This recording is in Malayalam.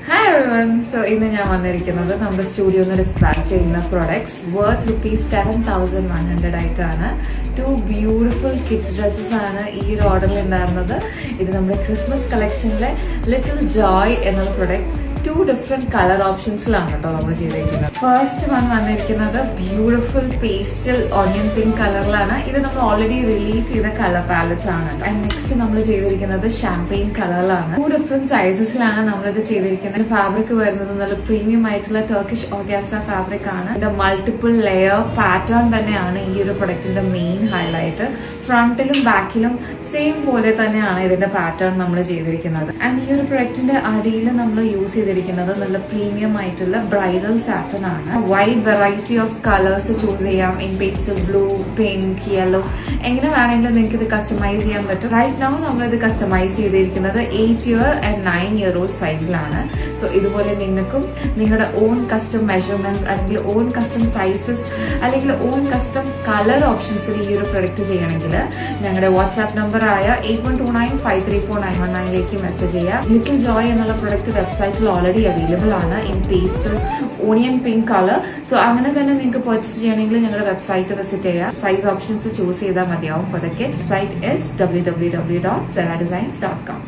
Hi everyone. സോ ഇന്ന് ഞാൻ വന്നിരിക്കുന്നത് നമ്മുടെ സ്റ്റുഡിയോയിൽ നിന്ന് ഡിസ്പാച്ച് ചെയ്യുന്ന പ്രൊഡക്ട്സ് വർത്ത് ₹7,100 ആയിട്ടാണ്. 2 ബ്യൂട്ടിഫുൾ കിഡ്സ് ഡ്രസ്സസ് ആണ് ഈ ഒരു ഓർഡറിൽ ഉണ്ടായിരുന്നത്. ഇത് നമ്മുടെ ക്രിസ്മസ് കളക്ഷനിലെ ലിറ്റിൽ ജോയ് എന്നുള്ള പ്രൊഡക്റ്റ് 2 ഡിഫറെന്റ് കളർ ഓപ്ഷൻസിലാണ് കേട്ടോ നമ്മൾ ചെയ്തിരിക്കുന്നത്. ഫസ്റ്റ് വൺ വന്നിരിക്കുന്നത് ബ്യൂട്ടിഫുൾ പേസ്റ്റൽ ഓണിയൻ പിങ്ക് കളറിലാണ്. ഇത് നമ്മൾ ഓൾറെഡി റിലീസ് ചെയ്ത കളർ പാലറ്റ് ആണ്. ആൻഡ് നെക്സ്റ്റ് നമ്മൾ ചെയ്തിരിക്കുന്നത് ഷാമ്പെയിൻ കളറിലാണ്. 2 ഡിഫറെന്റ് സൈസസിലാണ് നമ്മളിത് ചെയ്തിരിക്കുന്നത്. ഫാബ്രിക് വരുന്നത് നല്ല പ്രീമിയം ആയിട്ടുള്ള ടർക്കിഷ് ഓർഗാൻസ ഫാബ്രിക് ആണ്. ഇതിന്റെ മൾട്ടിപ്പിൾ ലെയർ പാറ്റേൺ തന്നെയാണ് ഈ ഒരു പ്രൊഡക്റ്റിന്റെ മെയിൻ ഹൈലൈറ്റ്. ഫ്രണ്ടിലും ബാക്കിലും സെയിം പോലെ തന്നെയാണ് ഇതിന്റെ പാറ്റേൺ നമ്മൾ ചെയ്തിരിക്കുന്നത്. ആൻഡ് ഈ ഒരു പ്രൊഡക്റ്റിന്റെ അടിയിൽ നമ്മൾ യൂസ് ചെയ്തിരിക്കുന്നത് നല്ല പ്രീമിയം ആയിട്ടുള്ള ബ്രൈഡൽ സാറ്റൻ ആണ്. Wide variety of colours choose ചെയ്യാം. In pastel blue, pink, yellow, എങ്ങനെ വേണമെങ്കിലും നിങ്ങൾക്ക് ഇത് കസ്റ്റമൈസ് ചെയ്യാൻ പറ്റും. റൈറ്റ് നൗ നമ്മൾ ഇത് കസ്റ്റമൈസ് ചെയ്തിരിക്കുന്നത് 8 year and 9 year old സൈസിലാണ്. സോ ഇതുപോലെ നിങ്ങൾക്കും നിങ്ങളുടെ ഓൺ കസ്റ്റം മെഷർമെന്റ്സ് അല്ലെങ്കിൽ ഓൺ കസ്റ്റം സൈസസ് അല്ലെങ്കിൽ ഓൺ കസ്റ്റം കളർ ഓപ്ഷൻസിൽ ഈ ഒരു പ്രൊഡക്റ്റ് ചെയ്യണമെങ്കിൽ ഞങ്ങളുടെ വാട്സ്ആപ്പ് നമ്പറായ 8129534919 മെസ്സേജ് ചെയ്യാം. ലിറ്റിൽ ജോയ് എന്നുള്ള പ്രൊഡക്റ്റ് വെബ്സൈറ്റിൽ ഓൾറെഡി അവൈലബിൾ ആണ് in pastel onion pink colour. So അങ്ങനെ തന്നെ നിങ്ങൾക്ക് പർച്ചേസ് ചെയ്യണമെങ്കിൽ ഞങ്ങളുടെ വെബ്സൈറ്റ് വിസിറ്റ് ചെയ്യാം. സൈസ് ഓപ്ഷൻസ് ചൂസ് ചെയ്താൽ മതിയാവും. For the kids site is www.zaradesigns.com.